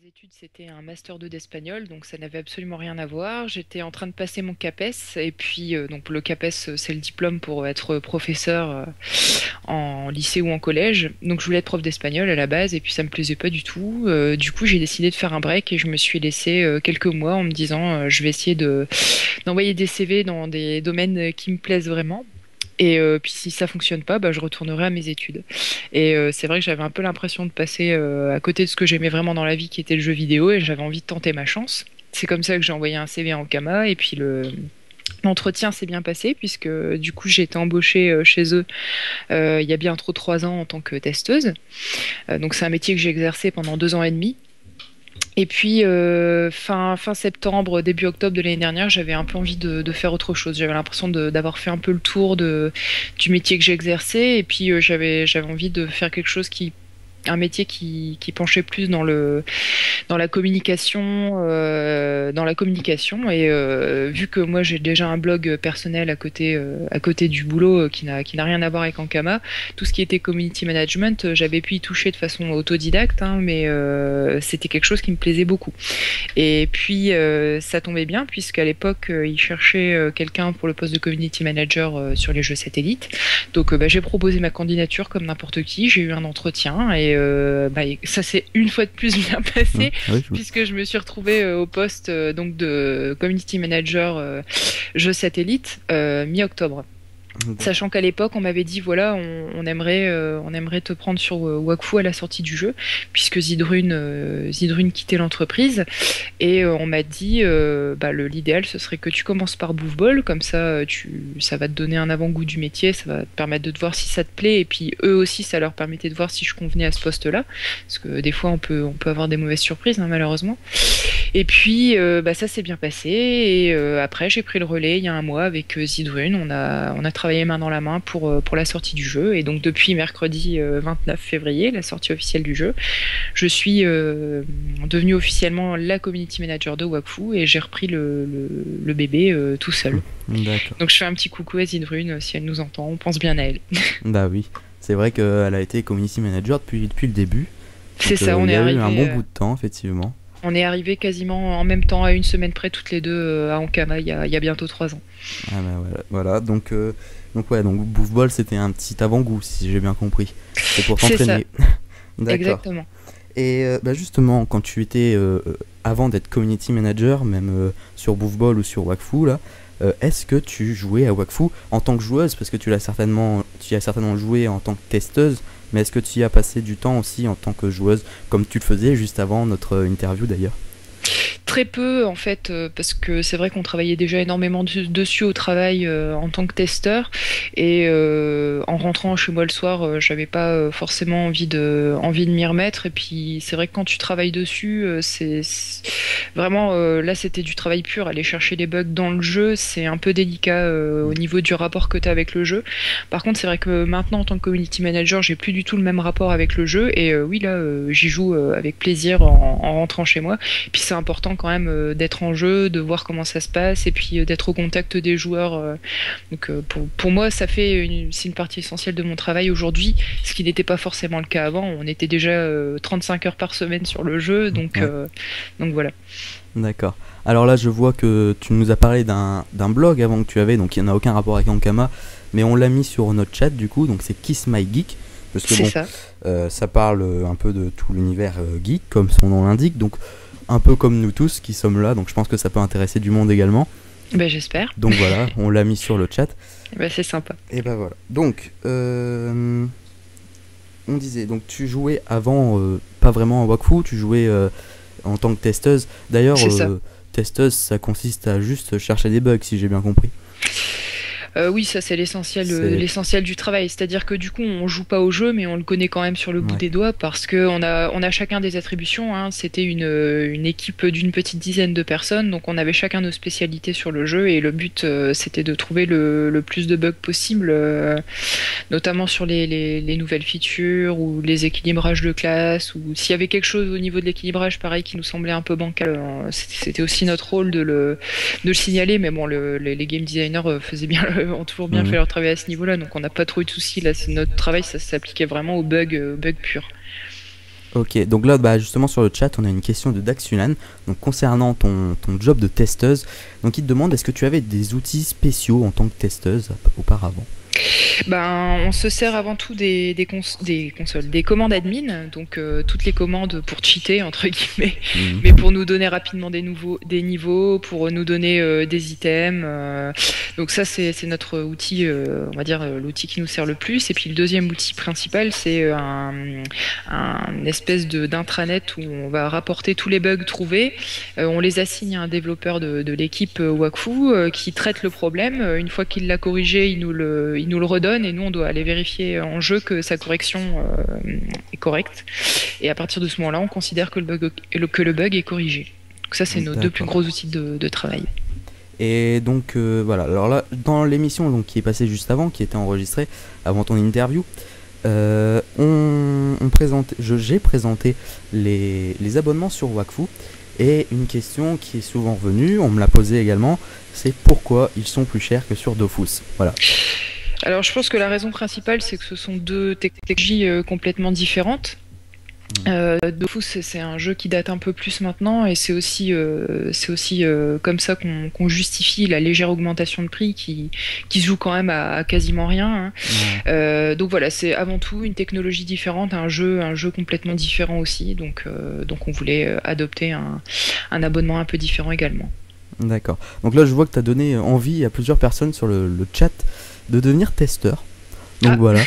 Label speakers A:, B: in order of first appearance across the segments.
A: Mes études, c'était un master 2 d'espagnol, donc ça n'avait absolument rien à voir. J'étais en train de passer mon CAPES, et puis donc le CAPES, c'est le diplôme pour être professeur en lycée ou en collège. Donc je voulais être prof d'espagnol à la base, et puis ça me plaisait pas du tout. Du coup, j'ai décidé de faire un break et je me suis laissé quelques mois en me disant je vais essayer de d'envoyer des CV dans des domaines qui me plaisent vraiment. Et puis si ça fonctionne pas, bah, je retournerai à mes études. Et c'est vrai que j'avais un peu l'impression de passer à côté de ce que j'aimais vraiment dans la vie, qui était le jeu vidéo, et j'avais envie de tenter ma chance. C'est comme ça que j'ai envoyé un CV en Kama, et puis l'entretien s'est bien passé, puisque du coup j'ai été embauchée chez eux il y a bien trop 3 ans en tant que testeuse. Donc c'est un métier que j'ai exercé pendant 2 ans et demi. Et puis, fin septembre, début octobre de l'année dernière, j'avais un peu envie de faire autre chose. J'avais l'impression d'avoir fait un peu le tour du métier que j'exerçais. Et puis, j'avais envie de faire quelque chose un métier qui penchait plus dans la communication. Et vu que moi j'ai déjà un blog personnel à côté du boulot qui n'a rien à voir avec Ankama, tout ce qui était community management, j'avais pu y toucher de façon autodidacte, hein, mais c'était quelque chose qui me plaisait beaucoup. Et puis ça tombait bien puisqu'à l'époque ils cherchaient quelqu'un pour le poste de community manager sur les jeux satellites. Donc bah, j'ai proposé ma candidature comme n'importe qui, j'ai eu un entretien et bah, ça s'est une fois de plus bien passé
B: Oui,
A: puisque je me suis retrouvée au poste donc de community manager jeux satellites mi-octobre. Sachant qu'à l'époque, on m'avait dit voilà, on aimerait te prendre sur Wakfu à la sortie du jeu, puisque Zidrune quittait l'entreprise. Et on m'a dit bah, l'idéal, ce serait que tu commences par Ball, comme ça, ça va te donner un avant-goût du métier, ça va te permettre de te voir si ça te plaît. Et puis eux aussi, ça leur permettait de voir si je convenais à ce poste-là, parce que des fois, on peut avoir des mauvaises surprises, hein, malheureusement. Et puis, bah, ça s'est bien passé. Et après, j'ai pris le relais il y a un mois avec Zidrune. On a travaillé main dans la main pour la sortie du jeu. Et donc, depuis mercredi 29 février, la sortie officielle du jeu, je suis devenue officiellement la community manager de Wakfu et j'ai repris le bébé tout seul.
B: d'accord.
A: Donc, je fais un petit coucou à Zidrune si elle nous entend. On pense bien à elle.
B: Bah oui, c'est vrai qu'elle a été community manager depuis le début.
A: C'est
B: Donc
A: ça,
B: il y a eu un bon bout de temps, effectivement.
A: on est arrivé quasiment en même temps, à une semaine près, toutes les deux à Ankama, il y a bientôt 3 ans.
B: Ah bah voilà. Donc ouais, donc Ball c'était un petit avant-goût, si j'ai bien compris. C'est pour
A: C'est ça,
B: t'entraîner. D'accord.
A: exactement.
B: Et bah justement, quand tu étais, avant d'être community manager, même sur Ball ou sur Wakfu, là, est-ce que tu jouais à Wakfu en tant que joueuse? Parce que tu y as certainement joué en tant que testeuse, mais est-ce que tu y as passé du temps aussi en tant que joueuse, comme tu le faisais juste avant notre interview d'ailleurs?
A: Très peu en fait, parce que c'est vrai qu'on travaillait déjà énormément dessus au travail en tant que testeur. Et en rentrant chez moi le soir, j'avais pas forcément envie de m'y remettre. Et puis c'est vrai que quand tu travailles dessus, vraiment là c'était du travail pur. Aller chercher les bugs dans le jeu, c'est un peu délicat au niveau du rapport que tu as avec le jeu. Par contre, c'est vrai que maintenant en tant que community manager, j'ai plus du tout le même rapport avec le jeu. Et oui, là j'y joue avec plaisir en rentrant chez moi. Puis c'est important quand même d'être en jeu, de voir comment ça se passe et puis d'être au contact des joueurs. Donc pour moi, c'est une partie essentielle de mon travail aujourd'hui, ce qui n'était pas forcément le cas avant. On était déjà 35 heures par semaine sur le jeu,
B: Ouais,
A: donc voilà.
B: d'accord. Alors là, je vois que tu nous as parlé d'un blog avant que tu avais, donc il n'y en a aucun rapport avec Ankama, mais on l'a mis sur notre chat du coup, donc c'est Kiss My Geek, parce que
A: C'est
B: bon,
A: ça.
B: ça parle un peu de tout l'univers geek, comme son nom l'indique, donc un peu comme nous tous qui sommes là, donc je pense que ça peut intéresser du monde également.
A: Ben, j'espère.
B: Donc voilà, on l'a mis sur le chat.
A: Ben, c'est sympa.
B: Et bah voilà. Donc, on disait, donc tu jouais avant, pas vraiment à Wakfu, tu jouais en tant que testeuse. D'ailleurs,
A: C'est ça.
B: testeuse, ça consiste à juste chercher des bugs, si j'ai bien compris.
A: Oui, ça c'est l'essentiel,
B: C'est...
A: l'essentiel du travail. C'est-à-dire que du coup, on joue pas au jeu, mais on le connaît quand même sur le bout
B: Ouais.
A: des doigts parce que on a chacun des attributions, hein. C'était une équipe d'une petite dizaine de personnes, donc on avait chacun nos spécialités sur le jeu et le but c'était de trouver le plus de bugs possible, notamment sur les nouvelles features ou les équilibrages de classe ou s'il y avait quelque chose au niveau de l'équilibrage, pareil, qui nous semblait un peu bancal. C'était aussi notre rôle de le signaler, mais bon, les game designers ont toujours bien
B: Mhm.
A: fait leur travail à ce niveau-là, donc on n'a pas trop eu de soucis. Là, c'est notre travail, ça s'appliquait vraiment aux bugs purs.
B: Ok, donc là, bah, justement sur le chat, on a une question de Daxulan, donc concernant ton job de testeuse. Donc il te demande, est-ce que tu avais des outils spéciaux en tant que testeuse auparavant?
A: Ben, on se sert avant tout des consoles, des commandes admin, donc toutes les commandes pour cheater entre guillemets,
B: Mhm.
A: mais pour nous donner rapidement des niveaux, pour nous donner des items. Donc ça c'est notre outil, on va dire l'outil qui nous sert le plus. Et puis le deuxième outil principal c'est un espèce d'intranet où on va rapporter tous les bugs trouvés. On les assigne à un développeur de l'équipe Wakfu qui traite le problème. Une fois qu'il l'a corrigé, il nous le redonne et nous on doit aller vérifier en jeu que sa correction est correcte. Et à partir de ce moment-là, on considère que le bug est corrigé. Donc ça, c'est nos deux plus gros outils de travail.
B: Et donc voilà, alors là, dans l'émission donc, qui est passée juste avant, qui était enregistrée avant ton interview, j'ai présenté les abonnements sur Wakfu. Et une question qui est souvent revenue, on me l'a posée également, c'est pourquoi ils sont plus chers que sur Dofus. Voilà.
A: Alors je pense que la raison principale, c'est que ce sont deux technologies complètement différentes. Dofus, c'est un jeu qui date un peu plus maintenant et c'est aussi comme ça qu'on justifie la légère augmentation de prix qui se joue quand même à quasiment rien, hein. Donc voilà, c'est avant tout une technologie différente, un jeu complètement différent aussi, donc on voulait adopter un abonnement un peu différent également.
B: D'accord. Donc là je vois que tu as donné envie à plusieurs personnes sur le chat de devenir testeur. Donc voilà.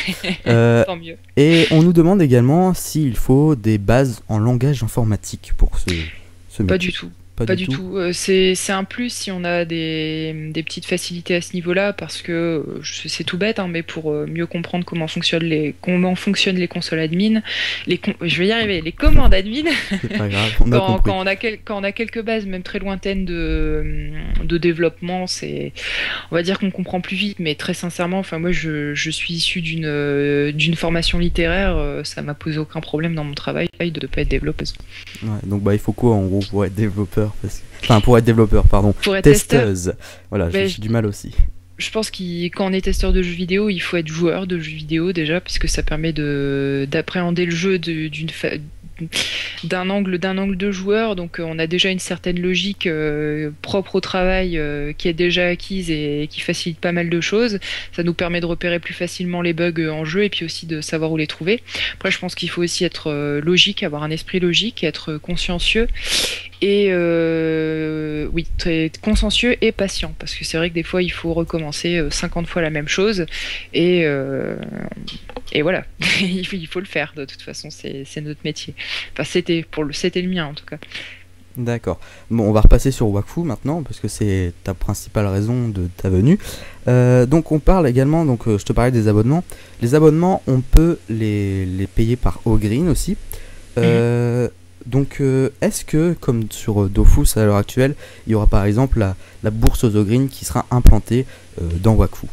A: Tant mieux.
B: Et on nous demande également s'il faut des bases en langage informatique pour ce métier.
A: Pas du tout. Pas du tout. C'est un plus si on a des petites facilités à ce niveau-là, parce que c'est tout bête, hein, mais pour mieux comprendre comment fonctionnent les consoles admin, je vais y arriver, les commandes admin.
B: C'est pas grave, on a compris.
A: Quand on a quelques bases, même très lointaines de développement, on va dire qu'on comprend plus vite, mais très sincèrement, enfin moi je suis issu d'une formation littéraire, ça m'a posé aucun problème dans mon travail de ne pas être développeuse.
B: Ouais, donc bah il faut quoi en gros pour être développeur? Enfin pour être développeur, pardon.
A: Pour être
B: testeuse. Voilà, j'ai du mal aussi.
A: Je pense que quand on est testeur de jeux vidéo, il faut être joueur de jeux vidéo déjà, puisque ça permet d'appréhender le jeu d'un angle de joueur. Donc on a déjà une certaine logique propre au travail qui est déjà acquise et qui facilite pas mal de choses. Ça nous permet de repérer plus facilement les bugs en jeu et puis aussi de savoir où les trouver. Après je pense qu'il faut aussi être logique, avoir un esprit logique, être consciencieux et oui, très consciencieux et patient, parce que c'est vrai que des fois il faut recommencer 50 fois la même chose et voilà. il faut le faire, de toute façon c'est notre métier. Enfin c'était le mien en tout cas.
B: D'accord. Bon, on va repasser sur Wakfu maintenant parce que c'est ta principale raison de ta venue. Donc on parle également, donc je te parlais des abonnements. Les abonnements, on peut les payer par Ogreen aussi. Donc est-ce que, comme sur Dofus à l'heure actuelle, il y aura par exemple la bourse aux Ogreen qui sera implantée dans Wakfu?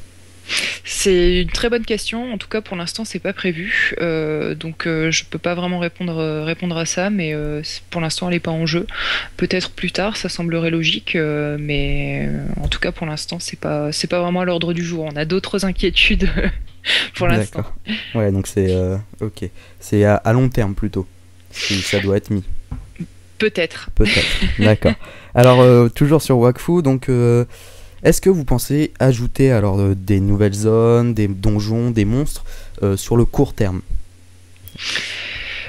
A: C'est une très bonne question. En tout cas, pour l'instant, c'est pas prévu. Donc, je peux pas vraiment répondre à ça, mais pour l'instant, elle est pas en jeu. Peut-être plus tard, ça semblerait logique, mais en tout cas, pour l'instant, c'est pas vraiment à l'ordre du jour. On a d'autres inquiétudes pour l'instant.
B: D'accord. Ouais, donc c'est ok. C'est à long terme plutôt. Si ça doit être mis.
A: Peut-être.
B: D'accord. Alors toujours sur Wakfu, donc. Est-ce que vous pensez ajouter alors des nouvelles zones, des donjons, des monstres sur le court terme?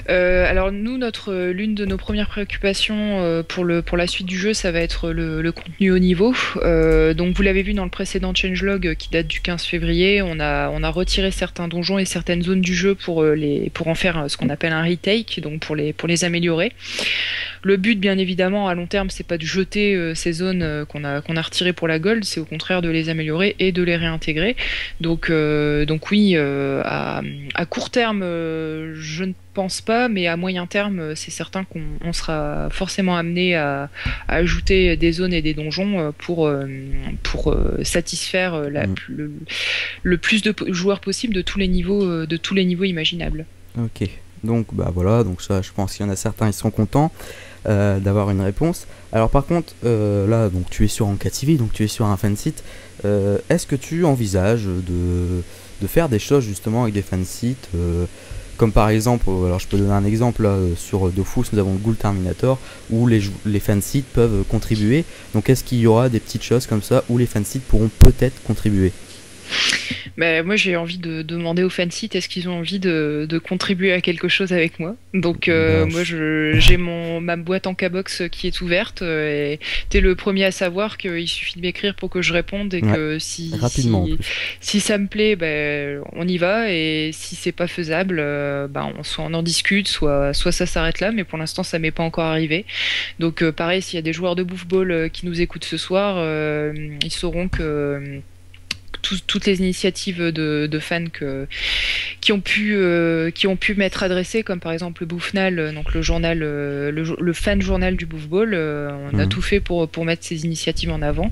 A: Alors nous, l'une de nos premières préoccupations pour la suite du jeu, ça va être le contenu haut niveau. Donc vous l'avez vu dans le précédent changelog qui date du 15 février, on a retiré certains donjons et certaines zones du jeu pour en faire ce qu'on appelle un retake, donc pour les améliorer. Le but, bien évidemment, à long terme, c'est pas de jeter ces zones qu'on a retirées pour la gold, c'est au contraire de les améliorer et de les réintégrer. Donc oui, à court terme, je ne pense pas, mais à moyen terme, c'est certain qu'on sera forcément amené à ajouter des zones et des donjons pour satisfaire le plus de joueurs possible de tous les niveaux imaginables.
B: Ok, donc bah voilà, donc ça, je pense qu'il y en a certains, ils sont contents d'avoir une réponse. Alors par contre, là, donc tu es sur Anka TV, donc tu es sur un fansite. Est-ce que tu envisages de faire des choses justement avec des fansites Comme par exemple, alors je peux donner un exemple là, sur Dofus, nous avons le Ghoul Terminator où les fansites peuvent contribuer. Donc est-ce qu'il y aura des petites choses comme ça où les fansites pourront peut-être contribuer?
A: Bah, moi, j'ai envie de demander aux fansites est-ce qu'ils ont envie de contribuer à quelque chose avec moi. Donc,
B: Bah,
A: moi, j'ai ma boîte en K-Box qui est ouverte et t'es le premier à savoir qu'il suffit de m'écrire pour que je réponde et
B: ouais,
A: que
B: rapidement en plus.
A: si ça me plaît, ben, on y va et si c'est pas faisable, ben, soit on en discute, soit ça s'arrête là. Mais pour l'instant, ça m'est pas encore arrivé. Donc, pareil, s'il y a des joueurs de Bouffball qui nous écoutent ce soir, ils sauront que toutes les initiatives de fans qui ont pu m'être adressées, comme par exemple le Bouffnal, donc le journal, le fan journal du Bouffball, on a
B: Mhm.
A: tout fait pour mettre ces initiatives en avant.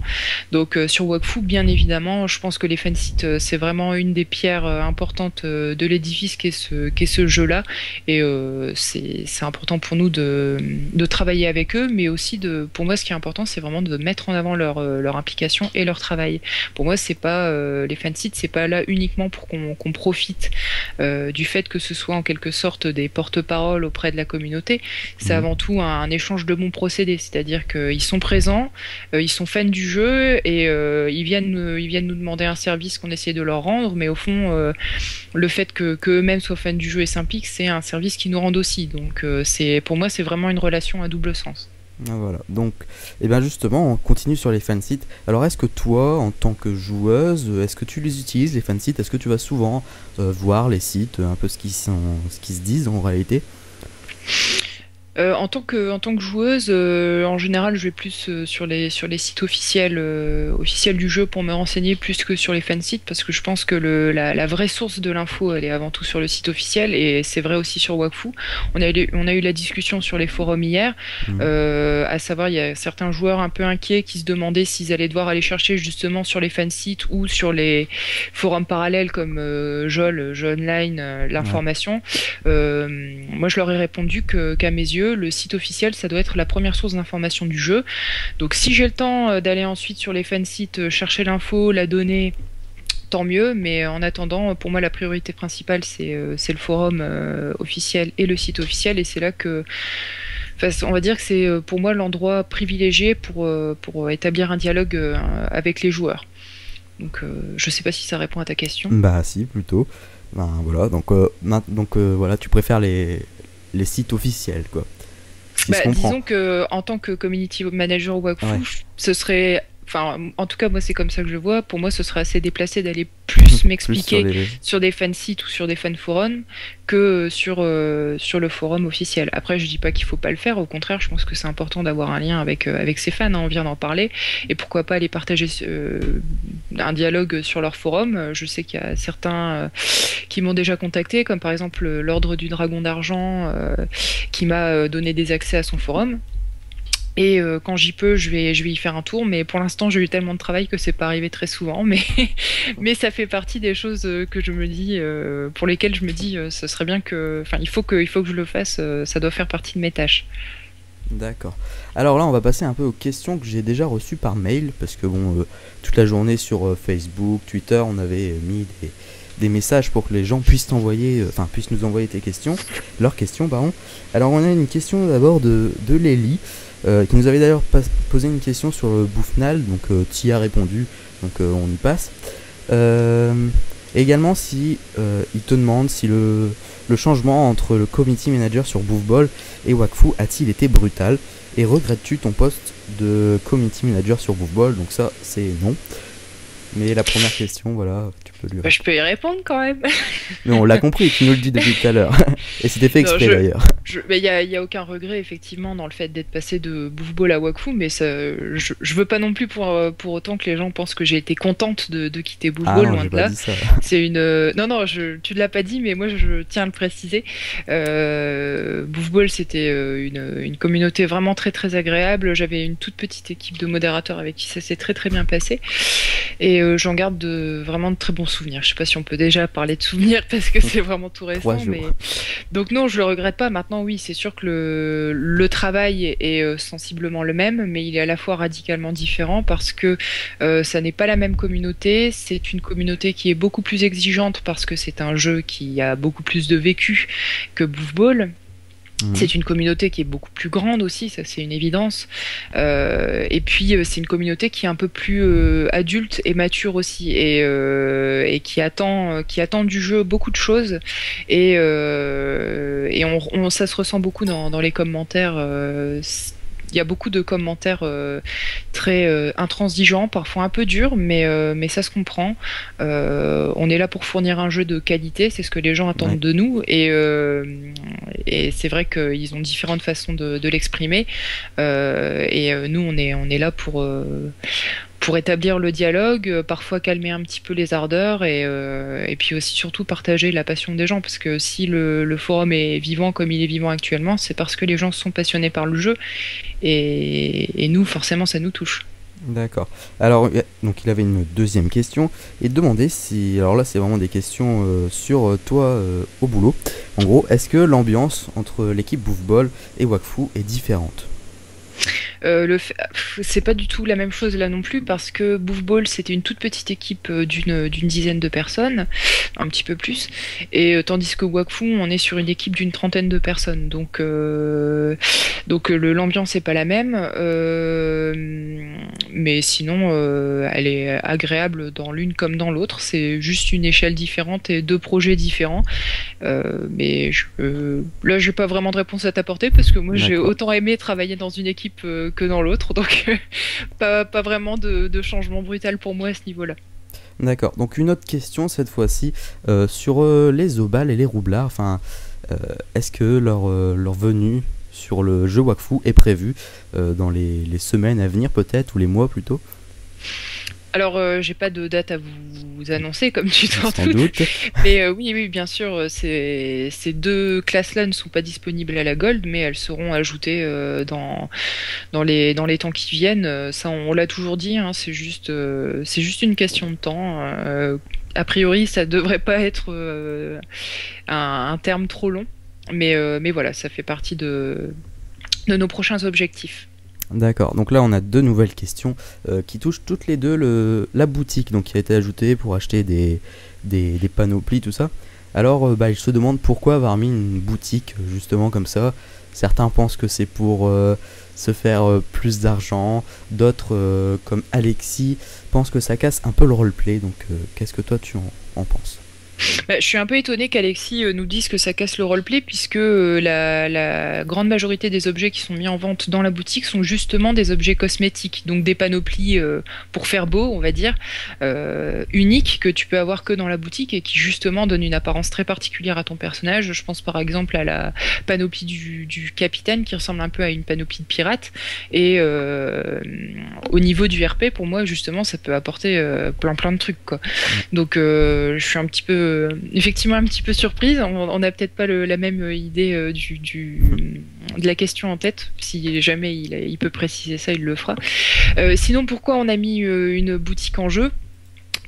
A: Donc sur Wakfu, bien évidemment, je pense que les fansites, c'est vraiment une des pierres importantes de l'édifice qu'est ce jeu-là. Et c'est important pour nous de travailler avec eux, mais aussi pour moi, ce qui est important, c'est vraiment de mettre en avant leur implication et leur travail. Pour moi, c'est pas les fansites, c'est pas là uniquement pour qu'on profite du fait que ce soit en quelque sorte des porte-paroles auprès de la communauté. C'est
B: Mhm.
A: avant tout un échange de bons procédés, c'est-à-dire qu'ils sont présents, ils sont fans du jeu et ils viennent nous demander un service qu'on essaie de leur rendre, mais au fond, le fait que eux-mêmes soient fans du jeu et s'impliquent, c'est un service qu'ils nous rendent aussi. Donc, pour moi, c'est vraiment une relation à double sens.
B: Ah, voilà, donc, et bien justement, on continue sur les fansites. Alors, est-ce que toi, en tant que joueuse, est-ce que tu les utilises, les fansites? Est-ce que tu vas souvent voir les sites, un peu ce qui se disent en réalité?
A: En tant que joueuse, en général, je vais plus sur les sites officiels du jeu pour me renseigner plus que sur les fansites parce que je pense que la vraie source de l'info, elle est avant tout sur le site officiel et c'est vrai aussi sur Wakfu. On a eu la discussion sur les forums hier,
B: Mhm.
A: à savoir, il y a certains joueurs un peu inquiets qui se demandaient s'ils allaient devoir aller chercher justement sur les fansites ou sur les forums parallèles comme Jeux Online,
B: Ouais.
A: l'information. Moi, je leur ai répondu qu'à mes yeux, le site officiel, ça doit être la première source d'information du jeu. Donc, si j'ai le temps d'aller ensuite sur les fansites, chercher l'info, la donner, tant mieux. Mais en attendant, pour moi, la priorité principale, c'est le forum officiel et le site officiel. Et c'est là que, enfin, on va dire que c'est pour moi l'endroit privilégié pour établir un dialogue avec les joueurs. Donc, je sais pas si ça répond à ta question.
B: Bah si, plutôt. Ben voilà, donc, voilà, tu préfères les sites officiels, quoi. Ce qui se
A: Bah,
B: comprend.
A: disons que en tant que community manager
B: Ouais.
A: Wakfu, ce serait, enfin, en tout cas moi c'est comme ça que je le vois. Pour moi, ce serait assez déplacé d'aller plus
B: Plus sur
A: m'expliquer
B: les...
A: sur des fansites ou sur des fan forums que sur le forum officiel. Après, je dis pas qu'il faut pas le faire. Au contraire, je pense que c'est important d'avoir un lien avec ses fans, hein, on vient d'en parler. Et pourquoi pas aller partager un dialogue sur leur forum. Je sais qu'il y a certains qui m'ont déjà contacté, comme par exemple l'Ordre du Dragon d'Argent qui m'a donné des accès à son forum. Et quand j'y peux, je vais y faire un tour. Mais pour l'instant, j'ai eu tellement de travail que c'est pas arrivé très souvent. Mais, mais ça fait partie des choses que je me dis, pour lesquelles je me dis, ce serait bien que, enfin, il faut que je le fasse. Ça doit faire partie de mes tâches.
B: D'accord. Alors là, on va passer un peu aux questions que j'ai déjà reçues par mail, parce que bon, toute la journée sur Facebook, Twitter, on avait mis des messages pour que les gens puissent puissent nous envoyer leurs questions, pardon. Alors on a une question d'abord de Lélie, qui nous avait d'ailleurs posé une question sur le Boufnal, donc tu y as répondu, donc on y passe. Euh, Également, si il te demande si le changement entre le community manager sur Boufball et Wakfu a-t-il été brutal, et regrettes-tu ton poste de community manager sur Boufball? Donc ça, c'est non. Mais la première question, voilà, tu peux lui
A: Bah, je
B: répondre.
A: peux y répondre quand même.
B: Mais on l'a compris, tu nous le dis depuis tout à l'heure. Et c'était fait
A: Non,
B: exprès d'ailleurs.
A: mais il y a aucun regret effectivement dans le fait d'être passé de Boufball à Wakfu, mais ça, je veux pas non plus pour autant que les gens pensent que j'ai été contente de quitter
B: Ah
A: Boufball,
B: non,
A: loin
B: j'ai
A: de
B: pas
A: là.
B: dit ça.
A: C'est une non, tu ne l'as pas dit, mais moi je tiens à le préciser. Boufball, c'était une communauté vraiment très très agréable. J'avais une toute petite équipe de modérateurs avec qui ça s'est très très bien passé. Et j'en garde vraiment de très bons souvenirs. Je sais pas si on peut déjà parler de souvenirs parce que c'est vraiment tout récent,
B: 3 jours.
A: mais donc non, je le regrette pas. Maintenant, oui, c'est sûr que le travail est sensiblement le même, mais il est à la fois radicalement différent parce que ça n'est pas la même communauté. C'est une communauté qui est beaucoup plus exigeante parce que c'est un jeu qui a beaucoup plus de vécu que Booth Ball.
B: Mhm.
A: C'est une communauté qui est beaucoup plus grande aussi, ça c'est une évidence. Et puis c'est une communauté qui est un peu plus adulte et mature aussi, et qui attend du jeu beaucoup de choses. Et ça se ressent beaucoup dans les commentaires. Il y a beaucoup de commentaires très intransigeants, parfois un peu durs, mais ça se comprend. On est là pour fournir un jeu de qualité, c'est ce que les gens
B: Ouais.
A: attendent de nous, et c'est vrai qu'ils ont différentes façons de l'exprimer. Nous, on est là pour établir le dialogue, parfois calmer un petit peu les ardeurs, et puis aussi surtout partager la passion des gens, parce que si le forum est vivant comme il est vivant actuellement, c'est parce que les gens sont passionnés par le jeu, et nous, forcément, ça nous touche.
B: D'accord. Alors, donc il avait une deuxième question et demandait si, alors là c'est vraiment des questions sur toi au boulot. En gros, est-ce que l'ambiance entre l'équipe Bouffball et Wakfu est différente?
A: C'est pas du tout la même chose là non plus parce que Booth Ball c'était une toute petite équipe d'une dizaine de personnes, un petit peu plus, et tandis que Wakfu on est sur une équipe d'une trentaine de personnes. L'ambiance est pas la même, mais sinon elle est agréable dans l'une comme dans l'autre. C'est juste une échelle différente et deux projets différents. Là, j'ai pas vraiment de réponse à t'apporter parce que moi, j'ai
B: D'accord.
A: autant aimé travailler dans une équipe que dans l'autre, donc pas vraiment de changement brutal pour moi à ce niveau-là.
B: D'accord. Donc une autre question cette fois-ci sur les Obal et les Roublards. Enfin, euh, est-ce que leur venue sur le jeu Wakfu est prévue dans les semaines à venir peut-être ou les mois plutôt?
A: Alors, j'ai pas de date à vous annoncer, comme tu t'en
B: Sans
A: doutes,
B: doute.
A: mais oui, oui, bien sûr, ces deux classes-là ne sont pas disponibles à la Gold, mais elles seront ajoutées dans les temps qui viennent. Ça, on l'a toujours dit, hein, c'est juste une question de temps. A priori, ça devrait pas être un terme trop long, mais voilà, ça fait partie de nos prochains objectifs.
B: D'accord, donc là on a deux nouvelles questions qui touchent toutes les deux la boutique donc, qui a été ajoutée pour acheter des panoplies, tout ça. Alors ils se demandent pourquoi avoir mis une boutique justement comme ça. Certains pensent que c'est pour se faire plus d'argent, d'autres comme Alexis pensent que ça casse un peu le roleplay, donc qu'est-ce que toi tu en penses?
A: Bah, je suis un peu étonnée qu'Alexis nous dise que ça casse le roleplay, puisque la grande majorité des objets qui sont mis en vente dans la boutique sont justement des objets cosmétiques, donc des panoplies pour faire beau, on va dire, uniques que tu peux avoir que dans la boutique et qui justement donnent une apparence très particulière à ton personnage. Je pense par exemple à la panoplie du capitaine qui ressemble un peu à une panoplie de pirate. Et au niveau du RP, pour moi, justement, ça peut apporter plein de trucs, quoi. Donc je suis un petit peu, effectivement un petit peu surprise. On n'a peut-être pas la même idée de la question en tête. Si jamais il peut préciser ça, il le fera. Sinon, pourquoi on a mis une boutique en jeu?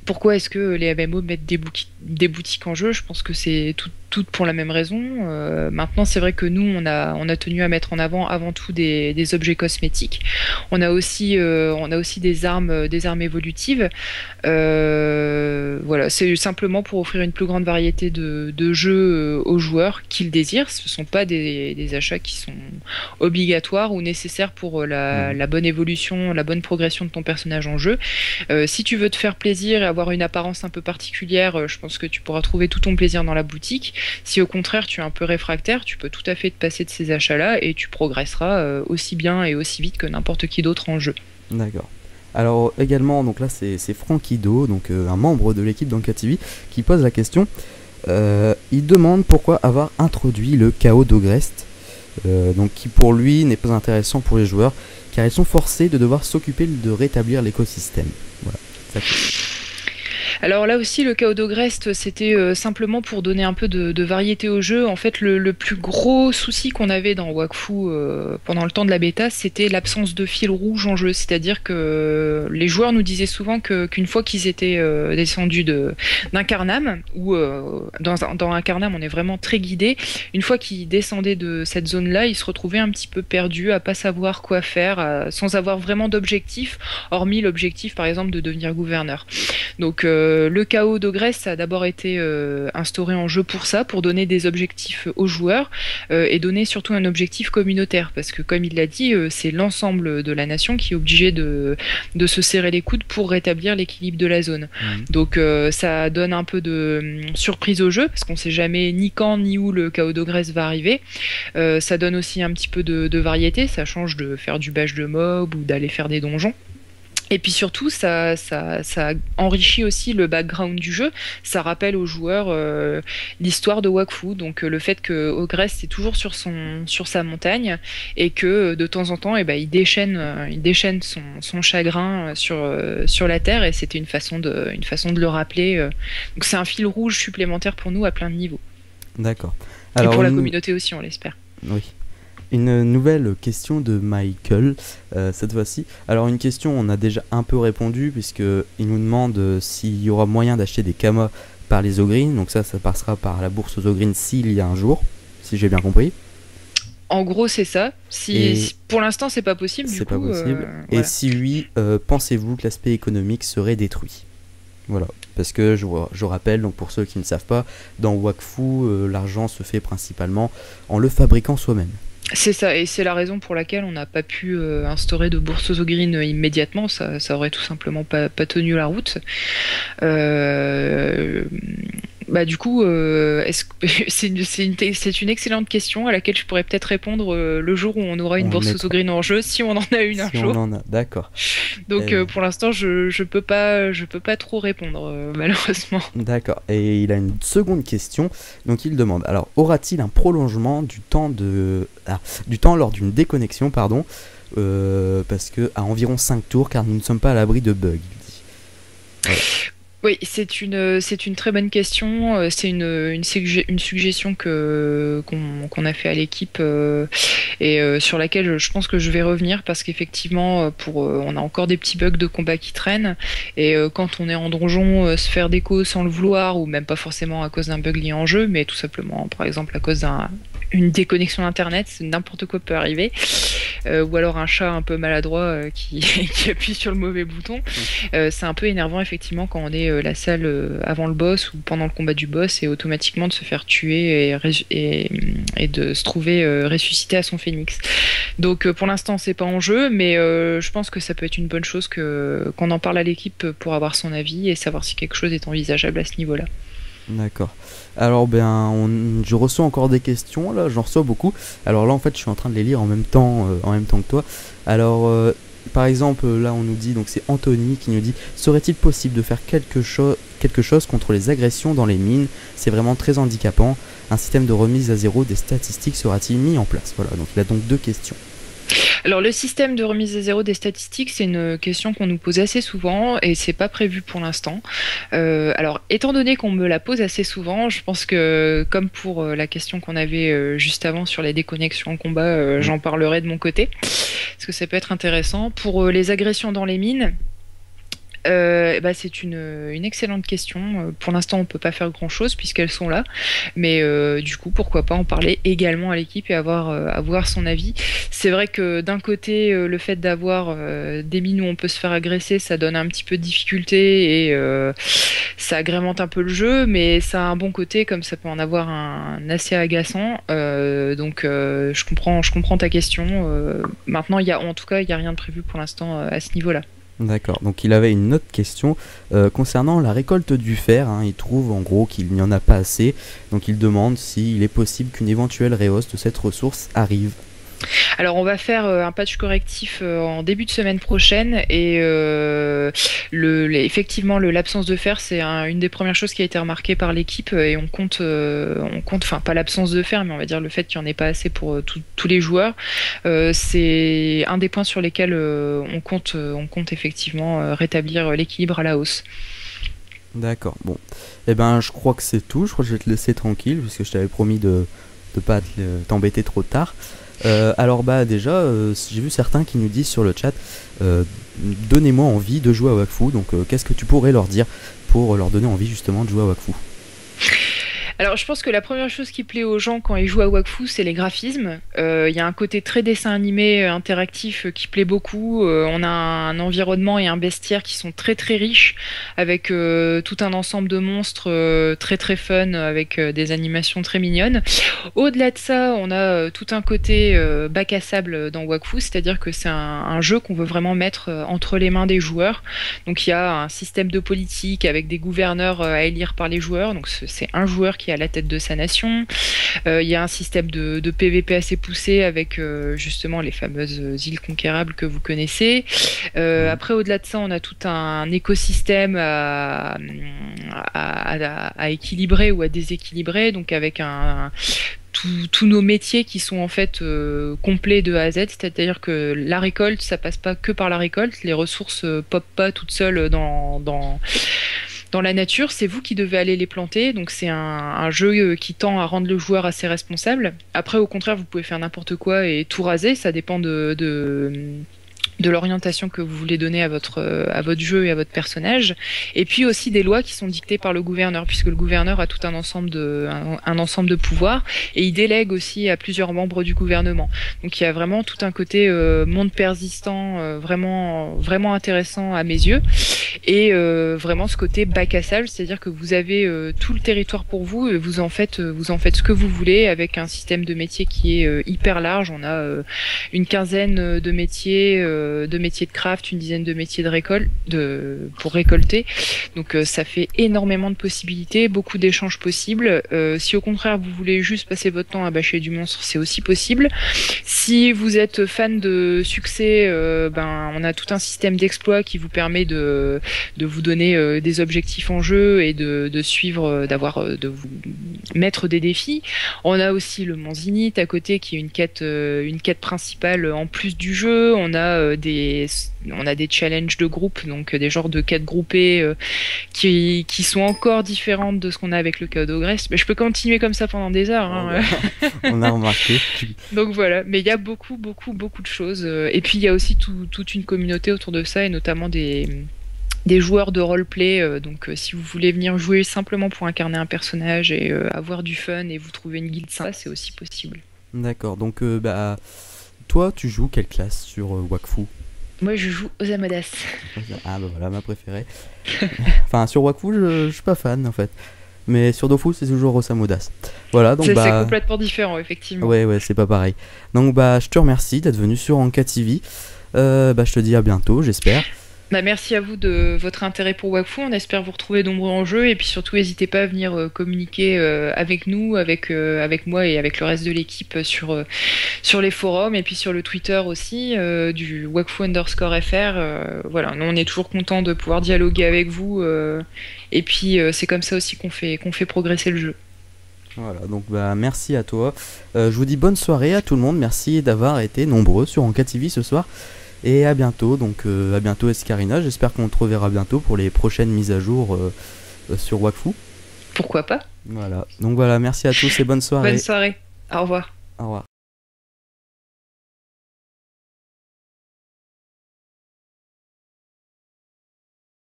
A: Pourquoi est-ce que les MMO mettent des boutiques en jeu? Je pense que c'est tout pour la même raison. Maintenant, c'est vrai que nous, on a tenu à mettre en avant tout des objets cosmétiques. On a aussi des armes évolutives. Voilà, c'est simplement pour offrir une plus grande variété de jeux aux joueurs qui le désirent. Ce ne sont pas des achats qui sont obligatoires ou nécessaires pour
B: Mhm.
A: la bonne évolution, la bonne progression de ton personnage en jeu. Si tu veux te faire plaisir et avoir une apparence un peu particulière, je pense que tu pourras trouver tout ton plaisir dans la boutique. Si au contraire tu es un peu réfractaire, tu peux tout à fait te passer de ces achats-là et tu progresseras aussi bien et aussi vite que n'importe qui d'autre en jeu.
B: D'accord. Alors également, donc là c'est Frankido, donc un membre de l'équipe d'Anka TV, qui pose la question. Il demande pourquoi avoir introduit le chaos d'Ogrest, donc qui pour lui n'est pas intéressant pour les joueurs, car ils sont forcés de devoir s'occuper de rétablir l'écosystème. Voilà.
A: Alors là aussi, le chaos d'Ogrest, c'était simplement pour donner un peu de variété au jeu. En fait, le plus gros souci qu'on avait dans Wakfu pendant le temps de la bêta, c'était l'absence de fil rouge en jeu. C'est-à-dire que les joueurs nous disaient souvent qu'une fois qu'ils étaient descendus d'un Carnam, ou dans un Carnam, on est vraiment très guidé, une fois qu'ils descendaient de cette zone-là, ils se retrouvaient un petit peu perdus, à pas savoir quoi faire, sans avoir vraiment d'objectif, hormis l'objectif, par exemple, de devenir gouverneur. Donc le chaos d'Ogress ça a d'abord été instauré en jeu pour ça, pour donner des objectifs aux joueurs et donner surtout un objectif communautaire, parce que comme il l'a dit, c'est l'ensemble de la nation qui est obligé de se serrer les coudes pour rétablir l'équilibre de la zone. Donc ça donne un peu de surprise au jeu, parce qu'on sait jamais ni quand ni où le chaos d'Ogress va arriver. Ça donne aussi un petit peu de variété, ça change de faire du bash de mob ou d'aller faire des donjons. Et puis surtout, ça enrichit aussi le background du jeu. Ça rappelle aux joueurs l'histoire de Wakfu. Donc le fait que Ogress est toujours sur sa montagne et que de temps en temps, eh ben, il déchaîne son chagrin sur la terre. Et c'était une façon de le rappeler. Donc c'est un fil rouge supplémentaire pour nous à plein de niveaux.
B: D'accord.
A: Et
B: Alors,
A: pour la communauté aussi, on l'espère.
B: Oui. Une nouvelle question de Michael, cette fois-ci. Alors une question, on a déjà un peu répondu, puisqu'il nous demande s'il y aura moyen d'acheter des kamas par les Ogrines. Donc ça passera par la bourse aux Ogrines s'il y a un jour, si j'ai bien compris.
A: En gros, c'est ça. Si pour l'instant, c'est pas possible.
B: C'est pas possible. Et
A: voilà.
B: si oui, pensez-vous que l'aspect économique serait détruit? Voilà, parce que je rappelle, donc pour ceux qui ne savent pas, dans Wakfu, l'argent se fait principalement en le fabriquant soi-même.
A: C'est ça, et c'est la raison pour laquelle on n'a pas pu instaurer de bourse aux Ogrines immédiatement, ça aurait tout simplement pas tenu la route. Bah du coup, c'est une excellente question à laquelle je pourrais peut-être répondre le jour où on aura une bourse aux Ogrines en jeu, si on en a une un jour.
B: Si on en a, d'accord.
A: Donc pour l'instant, je peux pas trop répondre malheureusement.
B: D'accord. Et il a une seconde question. Donc il demande, alors aura-t-il un prolongement du temps lors d'une déconnexion, pardon, parce que à environ 5 tours, car nous ne sommes pas à l'abri de bugs, il dit. Voilà.
A: Oui, c'est une très bonne question. C'est une suggestion qu'on a fait à l'équipe et sur laquelle je pense que je vais revenir parce qu'effectivement, on a encore des petits bugs de combat qui traînent et quand on est en donjon, se faire déco sans le vouloir ou même pas forcément à cause d'un bug lié en jeu, mais tout simplement, par exemple, à cause une déconnexion internet, n'importe quoi peut arriver. Ou alors un chat un peu maladroit qui appuie sur le mauvais bouton. C'est un peu énervant effectivement quand on est la salle avant le boss ou pendant le combat du boss et automatiquement de se faire tuer et de se trouver ressuscité à son phénix. Donc pour l'instant c'est pas en jeu, mais je pense que ça peut être une bonne chose qu'on en parle à l'équipe pour avoir son avis et savoir si quelque chose est envisageable à ce niveau-là.
B: D'accord. Alors je reçois encore des questions là, j'en reçois beaucoup. Alors là en fait je suis en train de les lire en même temps que toi. Alors par exemple là on nous dit, donc c'est Anthony qui nous dit, serait-il possible de faire quelque chose contre les agressions dans les mines? C'est vraiment très handicapant. Un système de remise à zéro des statistiques sera-t-il mis en place? Voilà, donc il a donc deux questions.
A: Alors le système de remise à zéro des statistiques, c'est une question qu'on nous pose assez souvent et c'est pas prévu pour l'instant. Alors étant donné qu'on me la pose assez souvent, je pense que comme pour la question qu'on avait juste avant sur les déconnexions en combat, j'en parlerai de mon côté parce que ça peut être intéressant. Pour les agressions dans les mines, c'est une excellente question. Pour l'instant, on peut pas faire grand-chose puisqu'elles sont là, mais du coup, pourquoi pas en parler également à l'équipe et avoir son avis. C'est vrai que d'un côté, le fait d'avoir des mines où on peut se faire agresser, ça donne un petit peu de difficulté et ça agrémente un peu le jeu, mais ça a un bon côté comme ça peut en avoir un assez agaçant. Donc, je comprends ta question. Maintenant, en tout cas, il y a rien de prévu pour l'instant à ce niveau-là.
B: D'accord, donc il avait une autre question concernant la récolte du fer, hein. Il trouve en gros qu'il n'y en a pas assez, donc il demande s'il est possible qu'une éventuelle rehausse de cette ressource arrive.
A: Alors on va faire un patch correctif en début de semaine prochaine et effectivement l'absence de fer c'est une des premières choses qui a été remarquée par l'équipe et on compte, enfin pas l'absence de fer mais on va dire le fait qu'il n'y en ait pas assez pour tous les joueurs. C'est un des points sur lesquels on compte effectivement rétablir l'équilibre à la hausse.
B: D'accord, bon. Eh ben, je crois que c'est tout. Je crois que je vais te laisser tranquille, puisque je t'avais promis de pas t'embêter trop tard. Alors, bah, déjà, j'ai vu certains qui nous disent sur le chat, donnez-moi envie de jouer à Wakfu. Donc, qu'est-ce que tu pourrais leur dire pour leur donner envie, justement, de jouer à Wakfu?
A: Alors, je pense que la première chose qui plaît aux gens quand ils jouent à Wakfu, c'est les graphismes. Il y a un côté très dessin animé interactif qui plaît beaucoup. On a un environnement et un bestiaire qui sont très très riches, avec tout un ensemble de monstres très très fun, avec des animations très mignonnes. Au-delà de ça, on a tout un côté bac à sable dans Wakfu, c'est-à-dire que c'est un jeu qu'on veut vraiment mettre entre les mains des joueurs. Donc il y a un système de politique avec des gouverneurs à élire par les joueurs. Donc c'est un joueur qui est à la tête de sa nation. Il y a un système de PVP assez poussé avec justement les fameuses îles conquérables que vous connaissez.
B: Ouais.
A: Après, au-delà de ça, on a tout un écosystème à équilibrer ou à déséquilibrer, donc avec tous nos métiers qui sont en fait complets de A à Z, c'est-à-dire que la récolte, ça passe pas que par la récolte, les ressources popent pas toutes seules dans la nature, c'est vous qui devez aller les planter, donc c'est un jeu qui tend à rendre le joueur assez responsable. Après, au contraire, vous pouvez faire n'importe quoi et tout raser, ça dépend de l'orientation que vous voulez donner à votre jeu et à votre personnage, et puis aussi des lois qui sont dictées par le gouverneur, puisque le gouverneur a tout un ensemble de pouvoirs, et il délègue aussi à plusieurs membres du gouvernement. Donc il y a vraiment tout un côté monde persistant, vraiment, vraiment intéressant à mes yeux, et vraiment ce côté bac à sable, c'est-à-dire que vous avez tout le territoire pour vous, et vous en faites ce que vous voulez, avec un système de métier qui est hyper large. On a une quinzaine de métiers de craft, une dizaine de métiers de récolte, pour récolter. Donc ça fait énormément de possibilités, beaucoup d'échanges possibles. Si au contraire vous voulez juste passer votre temps à bâcher du monstre, c'est aussi possible. Si vous êtes fan de succès, ben on a tout un système d'exploits qui vous permet de vous donner des objectifs en jeu et de suivre, de vous mettre des défis. On a aussi le Mont Zenith à côté qui est une quête principale en plus du jeu. On a des challenges de groupe, donc des genres de quêtes groupées qui sont encore différentes de ce qu'on a avec le Chaos Grèce. Mais je peux continuer comme ça pendant des heures. Hein.
B: On a remarqué.
A: Donc voilà, mais il y a beaucoup, beaucoup, beaucoup de choses. Et puis il y a aussi toute une communauté autour de ça, et notamment des joueurs de roleplay. Donc si vous voulez venir jouer simplement pour incarner un personnage et avoir du fun et vous trouver une guilde sympa, c'est aussi possible.
B: D'accord, donc bah, toi, tu joues quelle classe sur Wakfu?
A: Moi, je joue aux Amadas.
B: Ah bah voilà, ma préférée. Enfin, sur Wakfu, je suis pas fan en fait. Mais sur Dofus, c'est toujours Osamodas. Voilà, donc
A: C'est
B: bah...
A: complètement différent, effectivement.
B: Ouais, c'est pas pareil. Donc bah, je te remercie d'être venu sur Anka TV. Bah, je te dis à bientôt, j'espère.
A: Bah, merci à vous de votre intérêt pour Wakfu. On espère vous retrouver nombreux en jeu. Et puis surtout, n'hésitez pas à venir communiquer avec nous, avec moi et avec le reste de l'équipe sur les forums et puis sur le Twitter aussi du Wakfu_FR. Voilà, nous on est toujours content de pouvoir dialoguer avec vous. Et puis c'est comme ça aussi qu'on fait progresser le jeu.
B: Voilà, donc bah merci à toi. Je vous dis bonne soirée à tout le monde. Merci d'avoir été nombreux sur Anka TV ce soir. Et à bientôt, donc à bientôt Escarina. J'espère qu'on te reverra bientôt pour les prochaines mises à jour sur Wakfu.
A: Pourquoi pas?
B: Voilà, donc voilà, merci à tous et bonne soirée.
A: Bonne soirée. Au revoir.
B: Au revoir.